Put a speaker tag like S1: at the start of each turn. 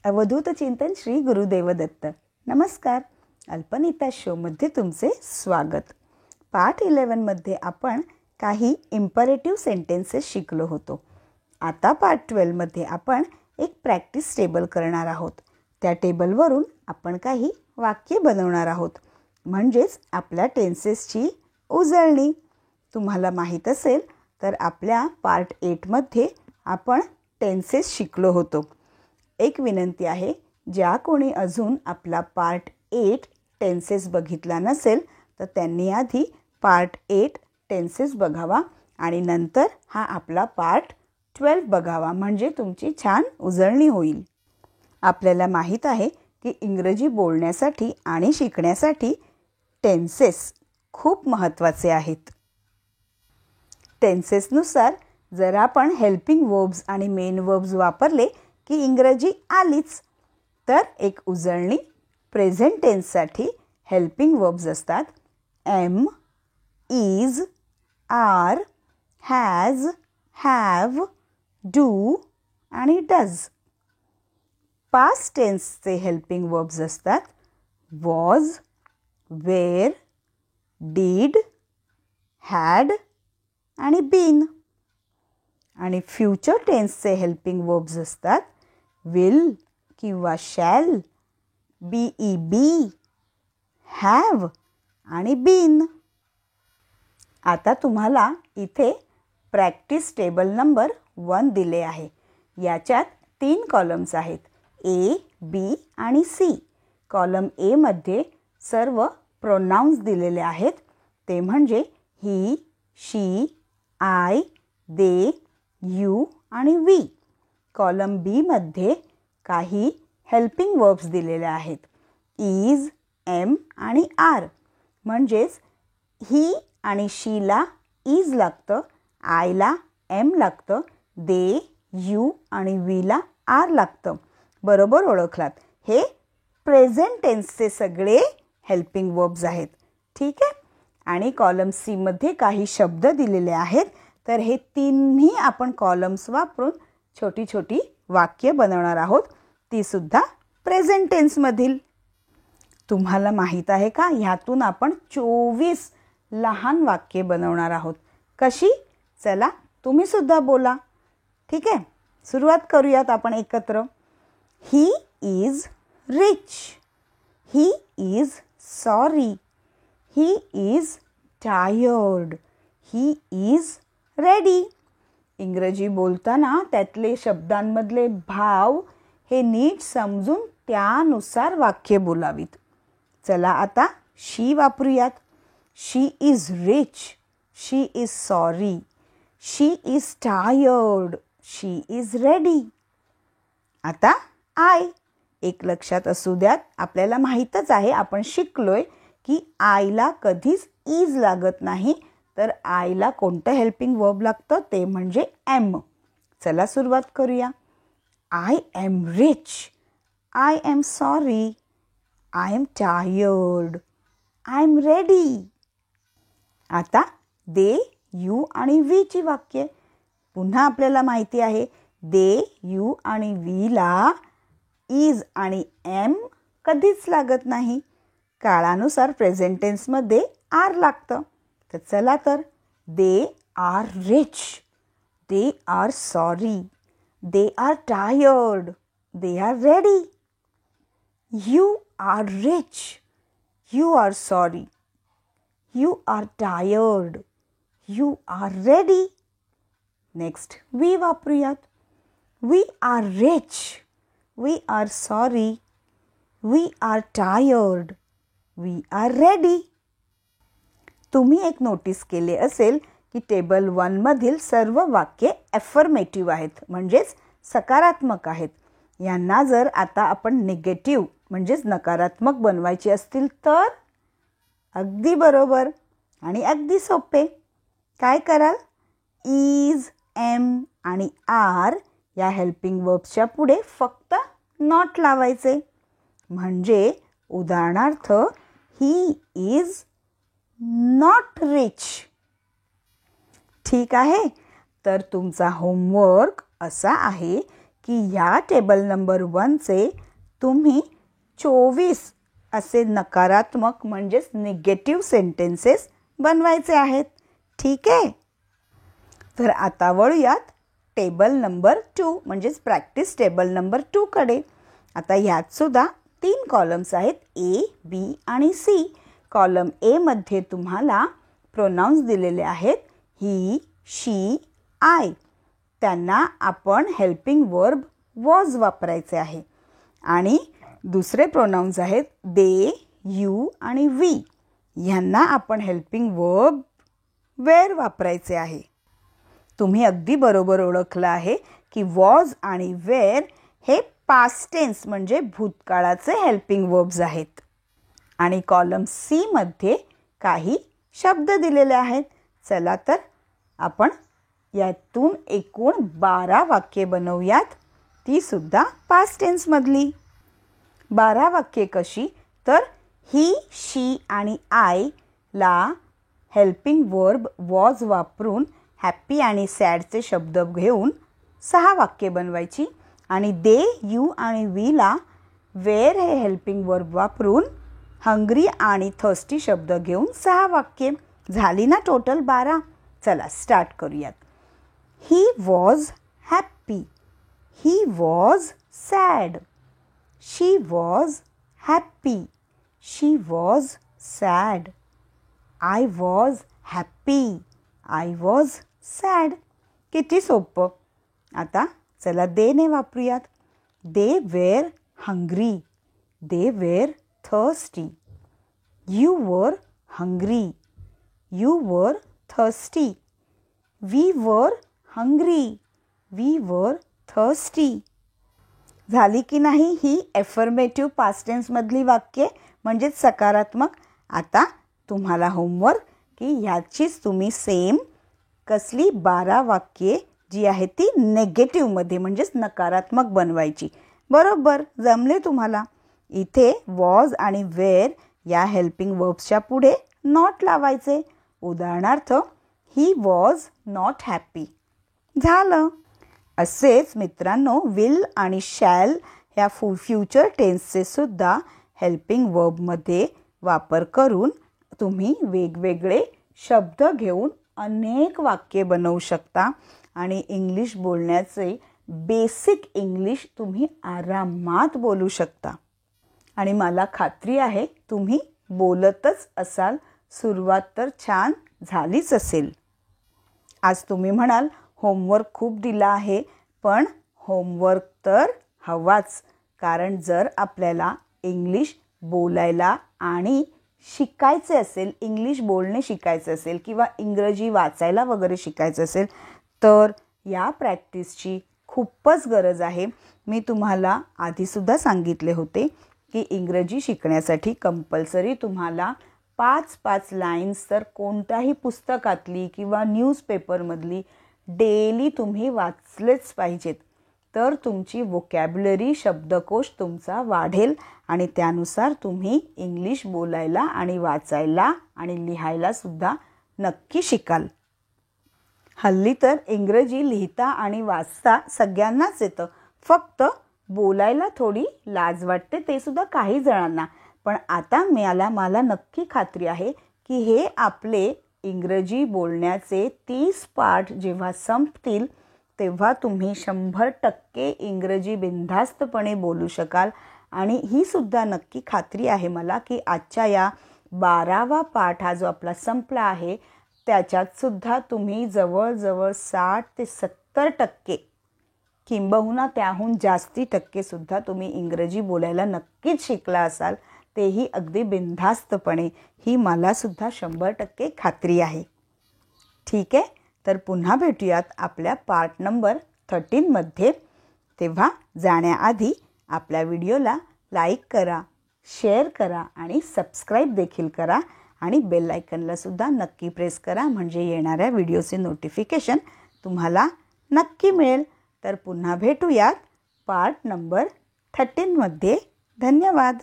S1: अवधूत चिंतन श्री गुरुदेव दत्त. नमस्कार. अल्पनीता शोमध्ये तुमचे स्वागत. पार्ट 11 मध्ये आपण काही इम्परेटिव्ह सेंटेन्सेस शिकलो होतो. आता पार्ट 12 मध्ये आपण एक प्रॅक्टिस टेबल करणार आहोत. त्या टेबलवरून आपण काही वाक्ये बनवणार आहोत. म्हणजेच आपल्या टेन्सेसची उजळणी. तुम्हाला माहीत असेल तर आपल्या पार्ट 8 मध्ये आपण टेन्सेस शिकलो होतो. एक विनंती आहे, ज्या कोणी अजून आपला पार्ट 8 टेन्सेस बघितला नसेल तर त्यांनी आधी पार्ट 8 टेन्सेस बघावा आणि नंतर हा आपला पार्ट 12 बघावा. म्हणजे तुमची छान उजळणी होईल. आपल्याला माहीत आहे की इंग्रजी बोलण्यासाठी आणि शिकण्यासाठी टेन्सेस खूप महत्त्वाचे आहेत. टेन्सेसनुसार जर आपण हेल्पिंग वर्ब्स आणि मेन वर्ब्स वापरले की इंग्रजी आलीच. तर एक उजळणी प्रेझेंट टेन्ससाठी हेल्पिंग वर्ब्स असतात am, is, are, has, have, do आणि डज. पास्ट टेन्सचे हेल्पिंग वर्ब्स असतात वॉज, वेअर, डीड, हॅड आणि बीन. आणि फ्युचर टेन्सचे हेल्पिंग वर्ब्स असतात विल किंवा शॅल, बी, हॅव आणि बीन. आता तुम्हाला इथे प्रॅक्टिस टेबल नंबर 1 दिले आहे. याच्यात 3 कॉलम्स आहेत, ए, बी आणि सी. कॉलम ए मध्ये सर्व प्रोनाउन्स दिलेले आहेत. ते म्हणजे ही, शी, आय, दे, यू आणि वी. कॉलम बी मध्ये काही हेल्पिंग वर्ब्स दिलेले आहेत इज, एम आणि आर. म्हणजेच ही आणि शीला इज लागतं, आयला एम लागतं, दे, यू आणि वीला आर लागतं. बरोबर ओळखलात. हे प्रेझेंट टेन्सचे सगळे हेल्पिंग वर्ब्स आहेत. ठीक आहे. आणि कॉलम सी मध्ये काही शब्द दिलेले आहेत. तर हे तिन्ही आपण कॉलम्स वापरून छोटी छोटी वाक्य बनवणार आहोत, ती सुद्धा प्रेझेंट टेन्समधील. तुम्हाला माहीत आहे का, ह्यातून आपण 24 लहान वाक्ये बनवणार आहोत. कशी? चला तुम्ही सुद्धा बोला. ठीक आहे, सुरुवात करूयात आपण एकत्र. He is rich, he is sorry, he is tired, he is ready. इंग्रजी बोलताना त्यातले शब्दांमधले भाव हे नीट समजून त्यानुसार वाक्य बोलावीत. चला आता शी वापरूयात. She is rich, she is sorry, she is tired, she is ready. आता आय. एक लक्षात असू द्यात, आपल्याला माहीतच आहे, आपण शिकलोय की आयला कधीच इज लागत नाही. तर आयला कोणतं हेल्पिंग वर्ब लागतं ते म्हणजे एम. चला सुरुवात करूया. I am rich, I am sorry, I am tired, I am ready. आता दे, यू आणि वीची वाक्ये. पुन्हा आपल्याला माहिती आहे दे, यू आणि वीला इज आणि एम कधीच लागत नाही. काळानुसार प्रेझेंट टेन्समध्ये आर लागतं. तर चला तर they are rich, they are sorry, they are tired, they are ready. You are rich, you are sorry, you are tired, you are ready. Next we वापरूयात. We are rich, we are sorry, we are tired, we are ready. तुम्ही एक notice केले असेल की table 1 मधील सर्व वाक्ये affirmative आहेत, म्हणजेच सकारात्मक आहेत. यांना जर आता आपण निगेटिव्ह म्हणजेच नकारात्मक बनवायचे असतील तर अगदी बरोबर आणि अगदी सोपे. काय कराल? इज, एम आणि आर या हेल्पिंग वर्ब्सच्या पुढे फक्त नॉट लावायचे. म्हणजे उदाहरणार्थ ही इज नॉट रिच. ठीक आहे. तर तुमचा होमवर्क असा आहे की ह्या टेबल नंबर 1चे तुम्ही 24 असे नकारात्मक म्हणजेच निगेटिव्ह सेंटेन्सेस बनवायचे आहेत. ठीक आहे. तर आता वळूयात टेबल नंबर 2 म्हणजेच प्रॅक्टिस टेबल नंबर 2 कडे. आता ह्यात सुद्धा 3 कॉलम्स आहेत, ए, बी आणि सी. कॉलम ए मध्ये तुम्हाला प्रोनाउन्स दिलेले आहेत ही, शी, आय. त्यांना आपण हेल्पिंग वर्ब वॉज वापरायचे आहे. आणि दुसरे प्रोनाउन्स आहेत दे, यू आणि वी. ह्यांना आपण हेल्पिंग वर्ब वेअर वापरायचे आहे. तुम्ही अगदी बरोबर ओळखलं आहे की वॉज आणि वेअर हे पास्ट टेन्स म्हणजे भूतकाळाचे हेल्पिंग वर्ब्स आहेत. आणि कॉलम सी मध्ये काही शब्द दिलेले आहेत. चला तर आपण यातून एकूण 12 वाक्ये बनवूयात, ती सुद्धा पास्ट टेन्स मधली. 12 वाक्ये कशी? तर ही, शी आणि आय ला हेल्पिंग वर्ब वॉज वापरून हॅपी आणि सॅडचे शब्द घेऊन 6 वाक्ये बनवायची. आणि दे, यू आणि वी ला वेअर हे हेल्पिंग वर्ब वापरून हंग्री आणि थर्स्टी शब्द घेऊन 6 वाक्ये. झाली ना टोटल 12. चला स्टार्ट करूयात. He was happy. He was sad. She was happy. She was sad. I was happy. I was sad. किती सोपं. आता चला दे ने वापरूयात. They were hungry. They were thirsty. You were hungry. You were thirsty. We were hungry. We were thirsty. झाली की नाही ही एफर्मेटिव्ह past tense मधली वाक्ये म्हणजेच सकारात्मक. आता तुम्हाला होमवर्क की ह्याचीच तुम्ही सेम कसली 12 वाक्ये जी आहे ती नेगेटिव्ह मध्ये म्हणजेच नकारात्मक बनवायची. बरोबर जमले तुम्हाला. इथे वॉज आणि वेअर या हेल्पिंग वर्ब्सच्या पुढे नॉट लावायचे. उदाहरणार्थ ही वॉज नॉट हॅपी. झालं. असेच मित्रांनो विल आणि शॅल ह्या फ्युचर टेन्सचे सुद्धा हेल्पिंग वर्बमध्ये वापर करून तुम्ही वेगवेगळे शब्द घेऊन अनेक वाक्ये बनवू शकता आणि इंग्लिश बोलण्याचे बेसिक इंग्लिश तुम्ही आरामात बोलू शकता. आणि मला खात्री आहे तुम्ही बोलतच असाल. सुरुवात तर छान झालीच असेल. आज तुम्ही म्हणाल होमवर्क खूप दिला आहे, पण होमवर्क तर हवाच. कारण जर आपल्याला इंग्लिश बोलायला आणि शिकायचे असेल, इंग्लिश बोलणे शिकायचे असेल किंवा इंग्रजी वाचायला वगैरे शिकायचं असेल तर या प्रॅक्टिसची खूपच गरज आहे. मी तुम्हाला आधीसुद्धा सांगितले होते की इंग्रजी शिकण्यासाठी कंपल्सरी तुम्हाला 5-5 लाईन्स तर कोणत्याही पुस्तकातली किंवा न्यूजपेपरमधली डेली तुम्ही वाचलेच पाहिजेत. तर तुमची व्होकॅब्युलरी शब्दकोश तुमचा वाढेल आणि त्यानुसार तुम्ही इंग्लिश बोलायला आणि वाचायला आणि लिहायला सुद्धा नक्की शिकाल. हल्ली तर इंग्रजी लिहिता आणि वाचता सगळ्यांनाच येतं. फक्त बोलायला थोडी लाज वाटते, ते सुद्धा काही जणांना. पण आता मला नक्की खात्री आहे की हे आपले इंग्रजी बोलण्याचे 30 पाठ जेव्हा संपतील तेव्हा तुम्ही 100% इंग्रजी बिनधास्तपणे बोलू शकाल. आणि ही सुद्धा नक्की खात्री आहे मला की आजच्या या 12वा पाठ हा जो आपला संपला आहे त्याच्यात सुद्धा तुम्ही जवळजवळ 60 ते 70% किंबहुना त्याहून जास्ती टक्के सुद्धा तुम्ही इंग्रजी बोलायला नक्कीच शिकला असाल. तेही अगदी बिनधास्तपणे. ही मला सुद्धा 100% खात्री आहे. ठीक आहे. तर पुन्हा भेटूयात आपल्या पार्ट नंबर 13 मध्ये. तेव्हा जाण्याआधी आपल्या व्हिडिओला लाईक करा, शेअर करा आणि सबस्क्राईब देखील करा आणि बेल आयकनला सुद्धा नक्की प्रेस करा म्हणजे येणाऱ्या व्हिडिओचे नोटिफिकेशन तुम्हाला नक्की मिळेल. तर पुन्हा भेटूयात पार्ट नंबर 13 मध्ये. धन्यवाद.